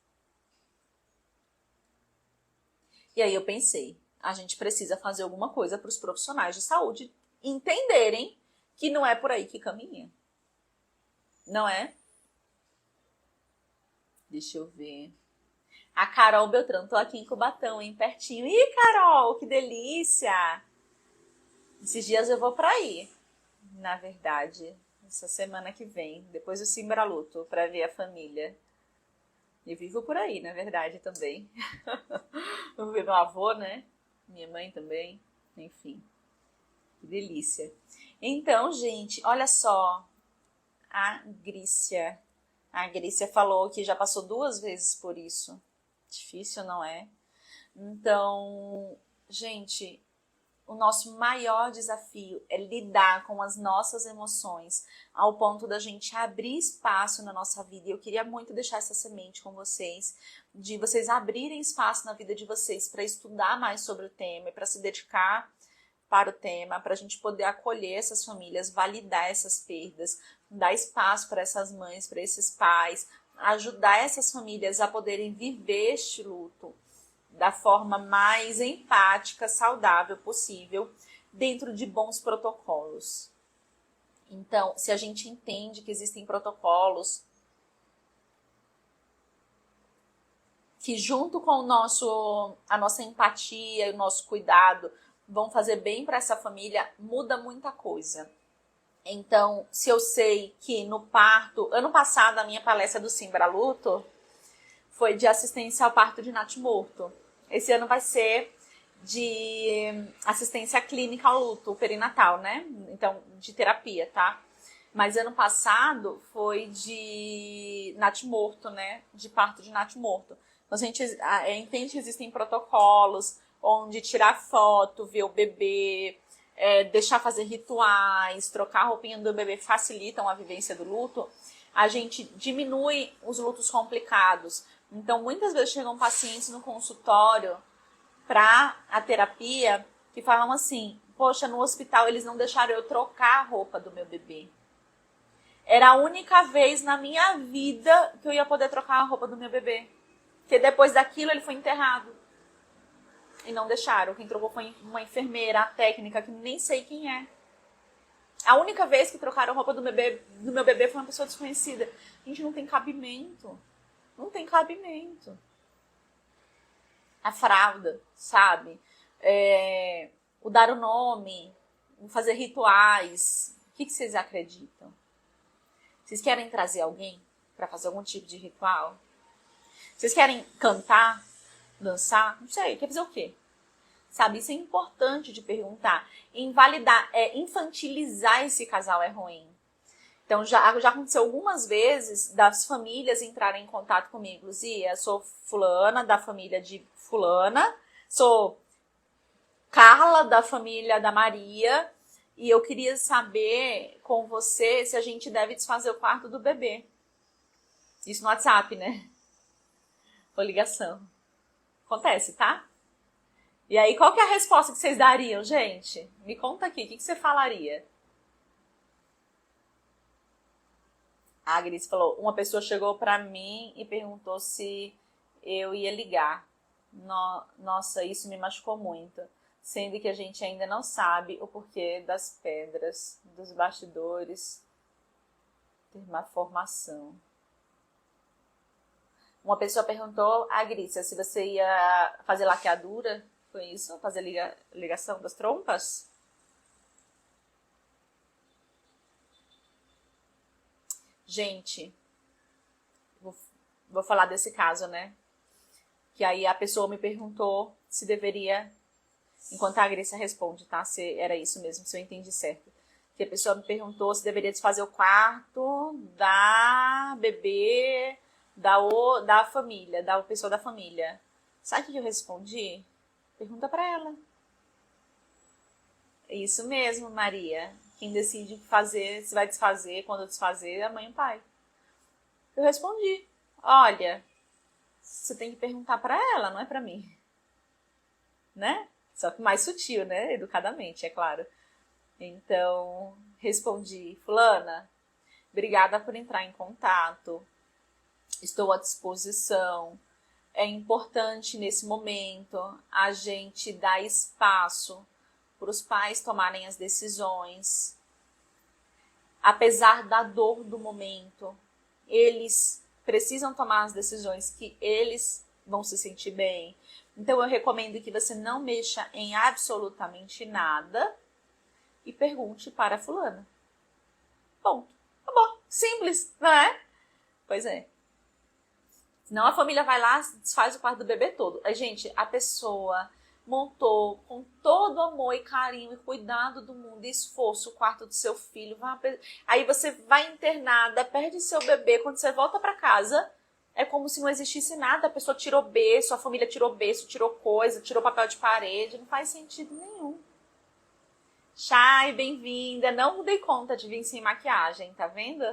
E aí eu pensei, a gente precisa fazer alguma coisa para os profissionais de saúde entenderem que não é por aí que caminha. Não é? Deixa eu ver. A Carol Beltrão, tô aqui em Cubatão, hein, pertinho. Ih, Carol, que delícia! Esses dias eu vou pra aí, na verdade, essa semana que vem, depois do Simbraluto, pra ver a família. Eu vivo por aí, na verdade, também. Eu vou ver meu avô, né? Minha mãe também, enfim. Que delícia. Então, gente, olha só. A Grícia falou que já passou 2 vezes por isso. Difícil, não é? Então, gente, o nosso maior desafio é lidar com as nossas emoções ao ponto da gente abrir espaço na nossa vida. E eu queria muito deixar essa semente com vocês, de vocês abrirem espaço na vida de vocês para estudar mais sobre o tema e para se dedicar para o tema, para a gente poder acolher essas famílias, validar essas perdas, dar espaço para essas mães, para esses pais, ajudar essas famílias a poderem viver este luto da forma mais empática, saudável possível, dentro de bons protocolos. Então, se a gente entende que existem protocolos que junto com a nossa empatia e o nosso cuidado vão fazer bem para essa família, muda muita coisa. Então, se eu sei que no parto, ano passado a minha palestra do Simbraluto foi de assistência ao parto de natimorto. Esse ano vai ser de assistência clínica ao luto perinatal, né? Então, de terapia, tá? Mas ano passado foi de natimorto, né? De parto de natimorto. Então, a gente entende que existem protocolos onde tirar foto, ver o bebê, deixar fazer rituais, trocar a roupinha do bebê facilitam a vivência do luto. A gente diminui os lutos complicados. Então, muitas vezes chegam pacientes no consultório para a terapia que falam assim, poxa, no hospital eles não deixaram eu trocar a roupa do meu bebê. Era a única vez na minha vida que eu ia poder trocar a roupa do meu bebê. Porque depois daquilo ele foi enterrado. E não deixaram. Quem trocou foi uma enfermeira, a técnica, que nem sei quem é. A única vez que trocaram a roupa do meu bebê foi uma pessoa desconhecida. A gente não tem cabimento. Não tem cabimento. A fralda, sabe? O dar o nome, o fazer rituais. O que vocês acreditam? Vocês querem trazer alguém para fazer algum tipo de ritual? Vocês querem cantar? Dançar? Não sei, quer fazer o quê? Sabe, isso é importante de perguntar. Invalidar, infantilizar esse casal é ruim. Então, já aconteceu algumas vezes das famílias entrarem em contato comigo. Luzia, sou fulana da família de fulana, sou Carla da família da Maria, e eu queria saber com você se a gente deve desfazer o quarto do bebê. Isso no WhatsApp, né? Ou ligação. Acontece, tá? E aí, qual que é a resposta que vocês dariam, gente? Me conta aqui, o que você falaria? A Grace falou, uma pessoa chegou pra mim e perguntou se eu ia ligar. Nossa, isso me machucou muito. Sendo que a gente ainda não sabe o porquê das pedras, dos bastidores, ter uma formação. Uma pessoa perguntou a Grícia se você ia fazer laqueadura. Foi isso? Fazer ligação das trompas? Gente, vou falar desse caso, né? Que aí a pessoa me perguntou se deveria, enquanto a Grícia responde, tá? Se era isso mesmo, se eu entendi certo. Que a pessoa me perguntou se deveria desfazer o quarto da bebê, da família, da pessoa da família. Sabe o que eu respondi? Pergunta pra ela. É isso mesmo, Maria. Quem decide fazer, se vai desfazer, quando desfazer, é a mãe e o pai. Eu respondi, olha, você tem que perguntar pra ela, não é pra mim. Né? Só que mais sutil, né? Educadamente, é claro. Então, respondi, fulana, obrigada por entrar em contato. Estou à disposição. É importante nesse momento a gente dar espaço para os pais tomarem as decisões. Apesar da dor do momento, eles precisam tomar as decisões que eles vão se sentir bem. Então eu recomendo que você não mexa em absolutamente nada e pergunte para a fulana. Ponto. Tá bom. Simples, não é? Pois é. Senão a família vai lá, desfaz o quarto do bebê todo. Gente, a pessoa montou com todo amor e carinho e cuidado do mundo e esforço o quarto do seu filho. Aí você vai internada, perde seu bebê. Quando você volta para casa, é como se não existisse nada. A pessoa tirou berço, a família tirou berço, tirou coisa, tirou papel de parede. Não faz sentido nenhum. Chay, bem-vinda. Não dei conta de vir sem maquiagem, tá vendo?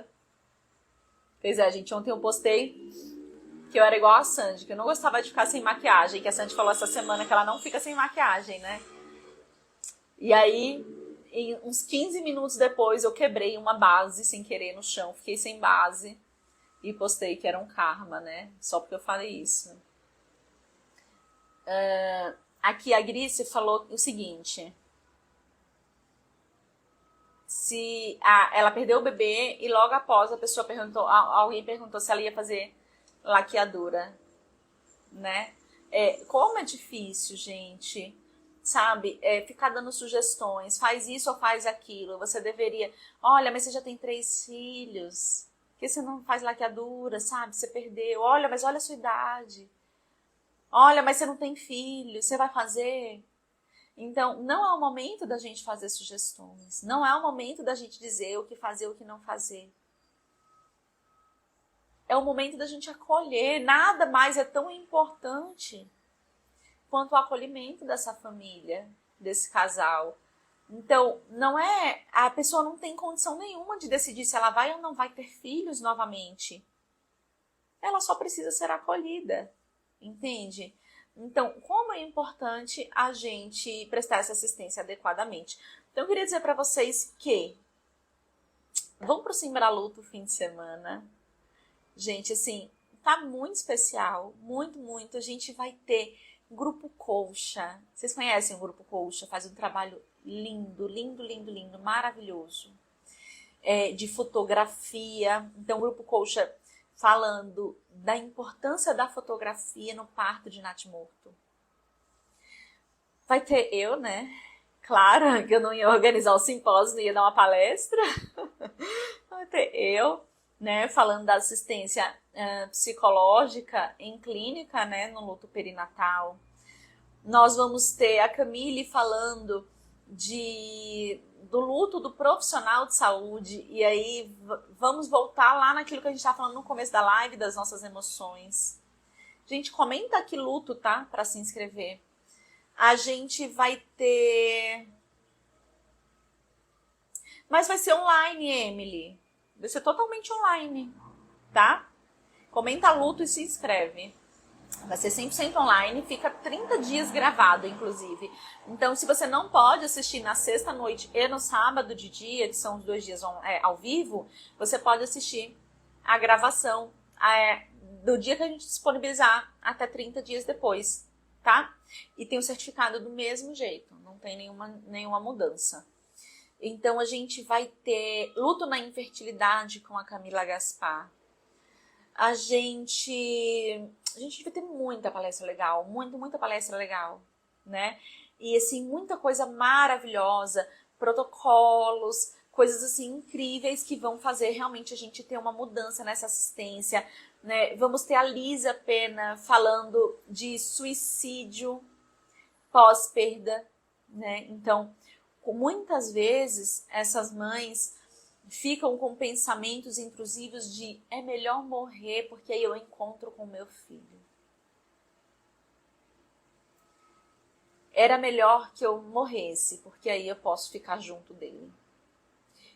Pois é, gente, ontem eu postei que eu era igual a Sandy, que eu não gostava de ficar sem maquiagem, que a Sandy falou essa semana que ela não fica sem maquiagem, né? E aí, uns 15 minutos depois, eu quebrei uma base sem querer no chão, fiquei sem base e postei que era um karma, né? Só porque eu falei isso. Aqui a Grícia falou o seguinte: ela perdeu o bebê e logo após a pessoa alguém perguntou se ela ia fazer laqueadura, né? Como é difícil, gente, sabe? Ficar dando sugestões, faz isso ou faz aquilo. Você deveria, olha, mas você já tem 3 filhos, por que você não faz laqueadura, sabe? Você perdeu, olha, mas olha a sua idade. Olha, mas você não tem filho, você vai fazer? Então, não é o momento da gente fazer sugestões, não é o momento da gente dizer o que fazer, o que não fazer. É o momento da gente acolher. Nada mais é tão importante quanto o acolhimento dessa família, desse casal. Então, a pessoa não tem condição nenhuma de decidir se ela vai ou não vai ter filhos novamente. Ela só precisa ser acolhida, entende? Então, como é importante a gente prestar essa assistência adequadamente. Então, eu queria dizer para vocês que vão para o Simbraluto fim de semana. Gente, assim, tá muito especial, muito, muito. A gente vai ter Grupo Colcha. Vocês conhecem o Grupo Colcha? Faz um trabalho lindo, lindo, lindo, lindo, maravilhoso. De fotografia. Então, o Grupo Colcha falando da importância da fotografia no parto de natimorto. Vai ter eu, né? Claro que eu não ia organizar o simpósio, não ia dar uma palestra. Vai ter eu, né, falando da assistência psicológica em clínica, né, no luto perinatal. Nós vamos ter a Camille falando do luto do profissional de saúde, e aí vamos voltar lá naquilo que a gente estava falando no começo da live, das nossas emoções. Gente, comenta que luto, tá? Para se inscrever. A gente vai ter... Mas vai ser online, Emily. Vai ser totalmente online, tá? Comenta luto e se inscreve. Vai ser 100% online, fica 30 dias gravado, inclusive. Então, se você não pode assistir na sexta-noite e no sábado de dia, que são os 2 dias ao vivo, você pode assistir a gravação do dia que a gente disponibilizar até 30 dias depois, tá? E tem o certificado do mesmo jeito, não tem nenhuma mudança. Então a gente vai ter Luto na Infertilidade com a Camila Gaspar. A gente vai ter muita palestra legal, muita palestra legal, né? E assim, muita coisa maravilhosa, protocolos, coisas assim incríveis que vão fazer realmente a gente ter uma mudança nessa assistência, né? Vamos ter a Lisa Pena falando de suicídio pós-perda, né? Então, muitas vezes essas mães ficam com pensamentos intrusivos de é melhor morrer porque aí eu encontro com meu filho. Era melhor que eu morresse porque aí eu posso ficar junto dele.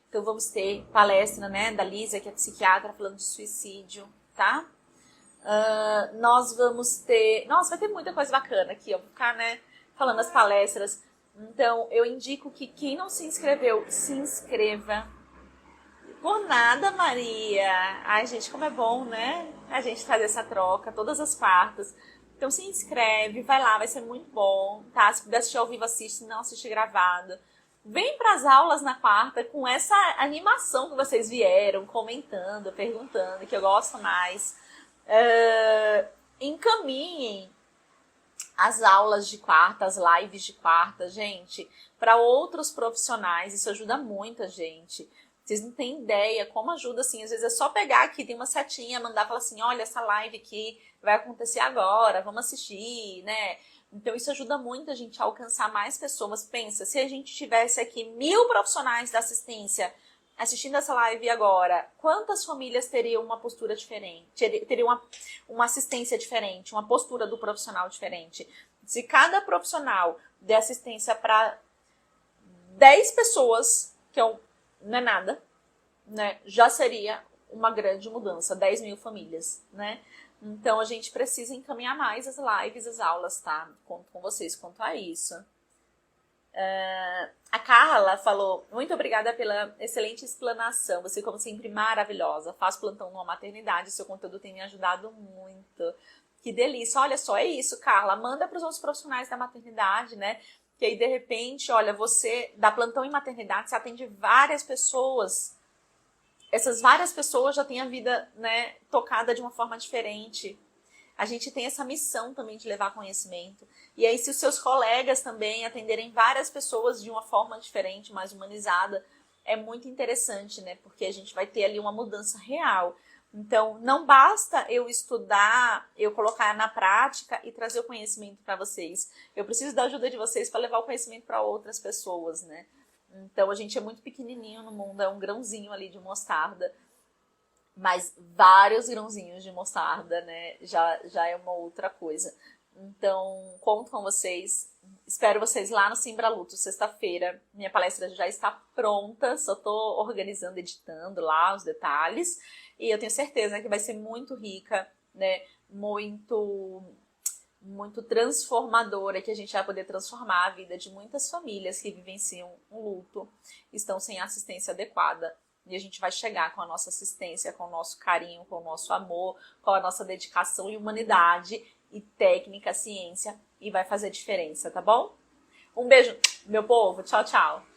Então vamos ter palestra, né, da Lisa, que é psiquiatra, falando de suicídio, tá? Nós vamos ter... Nossa, vai ter muita coisa bacana aqui, ó. Vou ficar, né, falando as palestras. Então, eu indico que quem não se inscreveu, se inscreva. Por nada, Maria. Ai, gente, como é bom, né? A gente fazer essa troca todas as quartas. Então, se inscreve, vai lá, vai ser muito bom, tá? Se puder assistir ao vivo, assiste, se não assiste gravado. Vem para as aulas na quarta com essa animação que vocês vieram, comentando, perguntando, que eu gosto mais. Encaminhem as aulas de quarta, as lives de quarta, gente, para outros profissionais. Isso ajuda muito a gente. Vocês não têm ideia como ajuda, assim. Às vezes é só pegar aqui, tem uma setinha, mandar, falar assim, olha, essa live aqui vai acontecer agora, vamos assistir, né? Então isso ajuda muito a gente a alcançar mais pessoas. Pensa, se a gente tivesse aqui 1000 profissionais da assistência assistindo essa live agora, quantas famílias teriam uma postura diferente? Teriam uma assistência diferente, uma postura do profissional diferente? Se cada profissional der assistência para 10 pessoas, que não é nada, né? Já seria uma grande mudança, 10.000 famílias, né? Então, a gente precisa encaminhar mais as lives, as aulas, tá? Conto com vocês quanto a isso. A Carla falou, muito obrigada pela excelente explanação. Você, como sempre, maravilhosa. Faço plantão numa maternidade, seu conteúdo tem me ajudado muito. Que delícia. Olha só, é isso, Carla. Manda para os outros profissionais da maternidade, né? Que aí, de repente, olha, você dá plantão em maternidade, você atende várias pessoas. Essas várias pessoas já têm a vida, né, tocada de uma forma diferente. A gente tem essa missão também de levar conhecimento. E aí, se os seus colegas também atenderem várias pessoas de uma forma diferente, mais humanizada, é muito interessante, né? Porque a gente vai ter ali uma mudança real. Então, não basta eu estudar, eu colocar na prática e trazer o conhecimento para vocês. Eu preciso da ajuda de vocês para levar o conhecimento para outras pessoas, né? Então, a gente é muito pequenininho no mundo, é um grãozinho ali de mostarda. Mas vários grãozinhos de mostarda, né? Já é uma outra coisa. Então, conto com vocês. Espero vocês lá no Simbra Luto, sexta-feira. Minha palestra já está pronta, só estou organizando, editando lá os detalhes. E eu tenho certeza que vai ser muito rica, né? Muito transformadora, que a gente vai poder transformar a vida de muitas famílias que vivenciam um luto, estão sem assistência adequada. E a gente vai chegar com a nossa assistência, com o nosso carinho, com o nosso amor, com a nossa dedicação e humanidade e técnica, ciência, e vai fazer diferença, tá bom? Um beijo, meu povo. Tchau, tchau.